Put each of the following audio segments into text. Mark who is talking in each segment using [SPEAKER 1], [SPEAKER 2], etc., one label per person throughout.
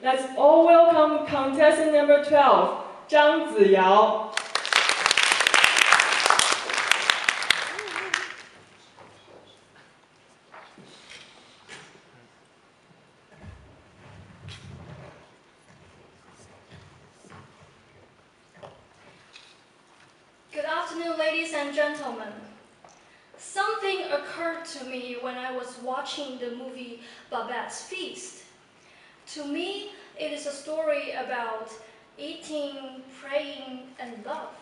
[SPEAKER 1] Let's all welcome contestant number 12, Zhang Ziyao.
[SPEAKER 2] Good afternoon, ladies and gentlemen. Something occurred to me when I was watching the movie Babette's Feast. To me, it is a story about eating, praying, and love.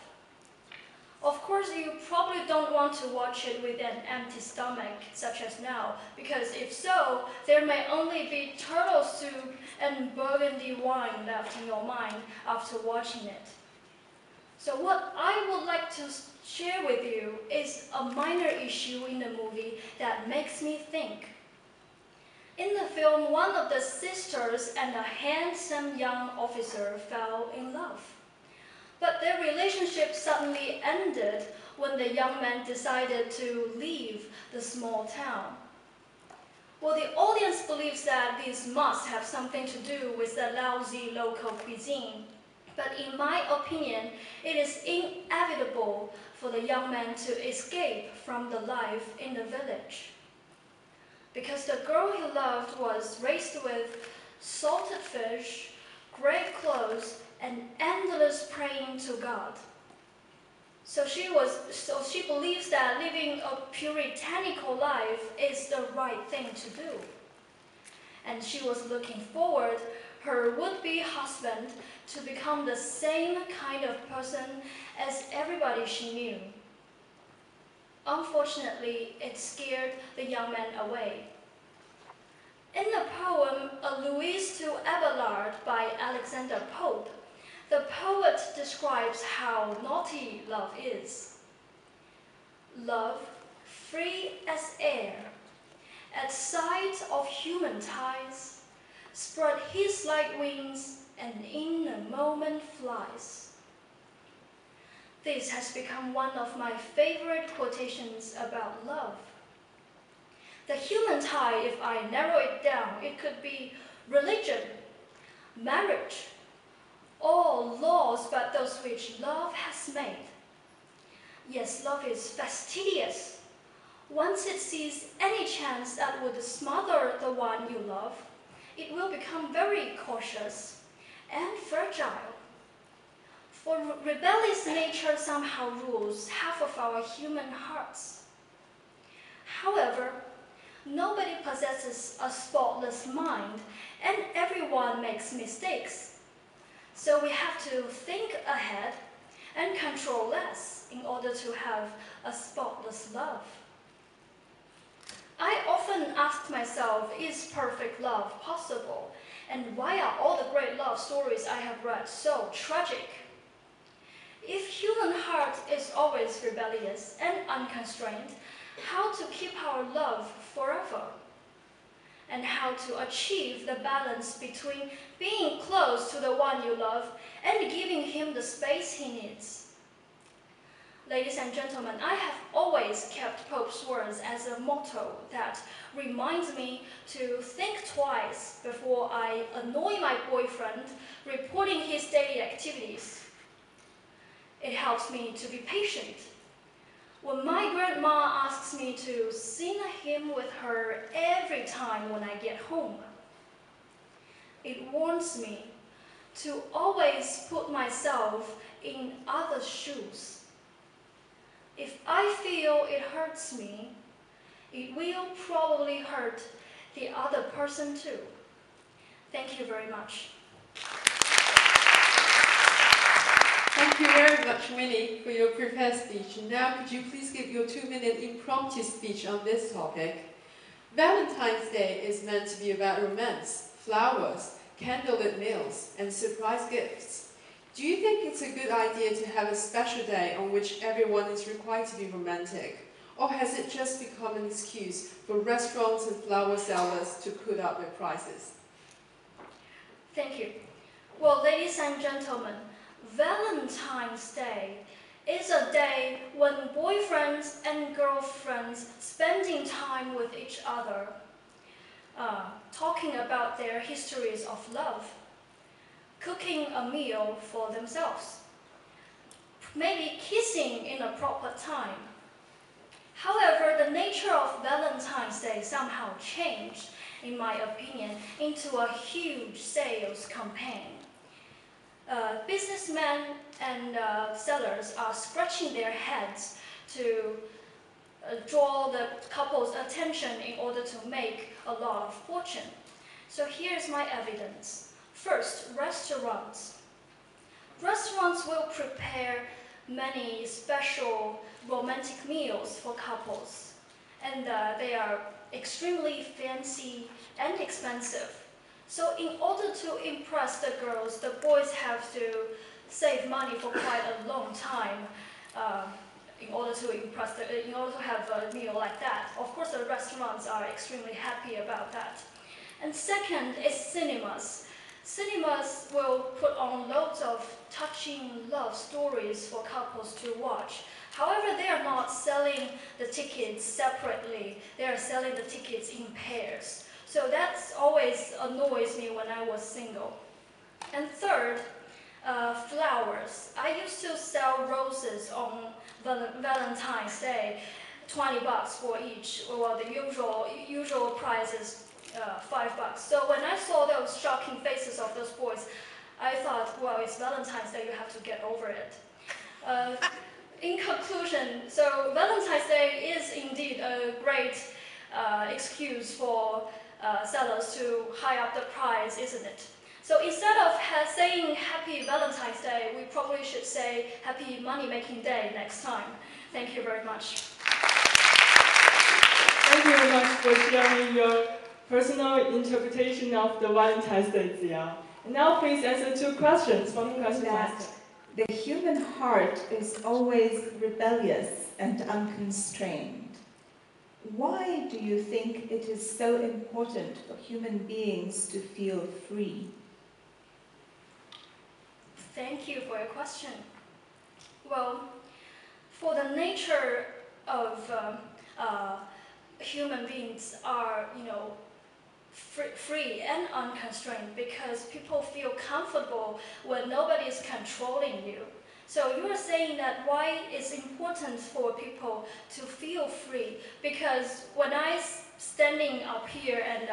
[SPEAKER 2] Of course, you probably don't want to watch it with an empty stomach, such as now, because if so, there may only be turtle soup and burgundy wine left in your mind after watching it. So what I would like to share with you is a minor issue in the movie that makes me think. In the film, one of the sisters and a handsome young officer fell in love. But their relationship suddenly ended when the young man decided to leave the small town. Well, the audience believes that this must have something to do with the lousy local cuisine. But in my opinion, it is inevitable for the young man to escape from the life in the village. Because the girl he loved was raised with salted fish, great clothes, and endless praying to God. So she believes that living a puritanical life is the right thing to do. And she was looking forward her would-be husband to become the same kind of person as everybody she knew. Unfortunately, it scared the young man away. In the poem A Louise to Abelard by Alexander Pope, the poet describes how naughty love is. Love, free as air, at sight of human ties, spread his light wings and in a moment flies. This has become one of my favorite quotations about love. The human tie, if I narrow it down, it could be religion, marriage, all laws but those which love has made. Yes, love is fastidious. Once it sees any chance that would smother the one you love, it will become very cautious and fragile. For rebellious nature somehow rules half of our human hearts. However, nobody possesses a spotless mind, and everyone makes mistakes. So we have to think ahead and control less in order to have a spotless love. I often ask myself, is perfect love possible? And why are all the great love stories I have read so tragic? If human heart is always rebellious and unconstrained, how to keep our love forever? And how to achieve the balance between being close to the one you love and giving him the space he needs? Ladies and gentlemen, I have always kept Pope's words as a motto that reminds me to think twice before I annoy my boyfriend reporting his daily activities. It helps me to be patient. When my grandma asks me to sing a hymn with her every time when I get home, it warns me to always put myself in others' shoes. If I feel it hurts me, it will probably hurt the other person too. Thank you very much.
[SPEAKER 3] Thank you very much, Winnie, for your prepared speech. Now, could you please give your 2-minute impromptu speech on this topic? Valentine's Day is meant to be about romance, flowers, candlelit meals, and surprise gifts. Do you think it's a good idea to have a special day on which everyone is required to be romantic? Or has it just become an excuse for restaurants and flower sellers to put up their prices?
[SPEAKER 2] Thank you. Well, ladies and gentlemen, Valentine's Day is a day when boyfriends and girlfriends spending time with each other, talking about their histories of love. cooking a meal for themselves, maybe kissing in a proper time. However, the nature of Valentine's Day somehow changed, in my opinion, into a huge sales campaign. Businessmen and sellers are scratching their heads to draw the couple's attention in order to make a lot of fortune. So here's my evidence. First, restaurants. Restaurants will prepare many special romantic meals for couples, and they are extremely fancy and expensive. So in order to impress the girls, the boys have to save money for quite a long time in order to have a meal like that. Of course, the restaurants are extremely happy about that. And second is cinemas. Cinemas will put on loads of touching love stories for couples to watch. However, they are not selling the tickets separately. They are selling the tickets in pairs. So that's always annoys me when I was single. And third, flowers. I used to sell roses on Valentine's Day, $20 for each. Well, the usual price is $5. So when I saw those shocking faces of those boys, I thought, well, it's Valentine's Day, you have to get over it. In conclusion, so Valentine's Day is indeed a great excuse for sellers to high up the price, isn't it? So instead of saying Happy Valentine's Day, we probably should say Happy Money Making Day next time. Thank you very much.
[SPEAKER 1] Thank you very much for sharing your personal interpretation of the Valentine's Day, Ziyao. And now please answer two questions from the question master.
[SPEAKER 4] The human heart is always rebellious and unconstrained. Why do you think it is so important for human beings to feel free?
[SPEAKER 2] Thank you for your question. Well, for the nature of human beings are, free and unconstrained because people feel comfortable when nobody is controlling you. So you are saying that why it's important for people to feel free, because when I standing up here and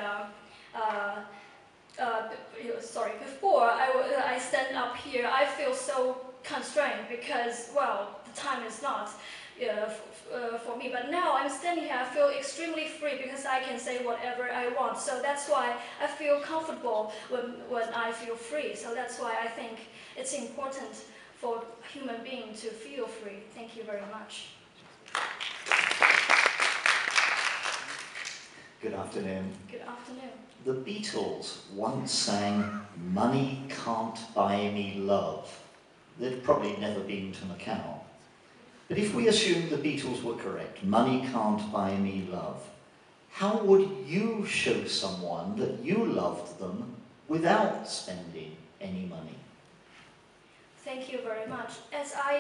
[SPEAKER 2] before I stand up here, I feel so constrained because, well, the time is not for me. But now I'm standing here, I feel extremely free because I can say whatever I want. So that's why I feel comfortable when I feel free. So that's why I think it's important for a human being to feel free. Thank you very much.
[SPEAKER 5] Good afternoon.
[SPEAKER 2] Good afternoon.
[SPEAKER 5] The Beatles once sang, "Money can't buy me love." They'd probably never been to Macao. But if we assume the Beatles were correct, money can't buy me love, how would you show someone that you loved them without spending any money?
[SPEAKER 2] Thank you very much. As I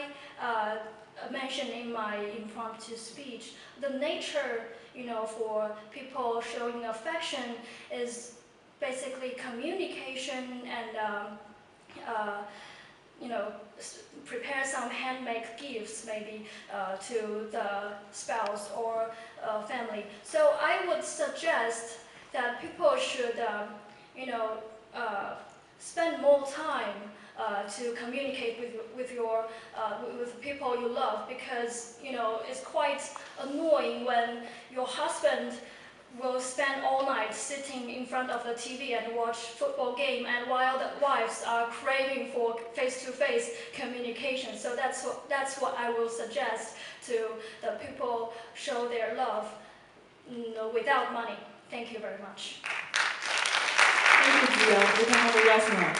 [SPEAKER 2] mentioned in my impromptu speech, the nature, for people showing affection is basically communication and, prepare some handmade gifts maybe to the spouse or family. So I would suggest that people should, spend more time to communicate with people you love, because it's quite annoying when your husband will spend all night sitting in front of the TV and watch football game, and while the wives are craving for face-to-face communication. So that's what I will suggest to the people show their love without money. Thank you very much.
[SPEAKER 1] Thank you, Ziyao. We can have a yes now.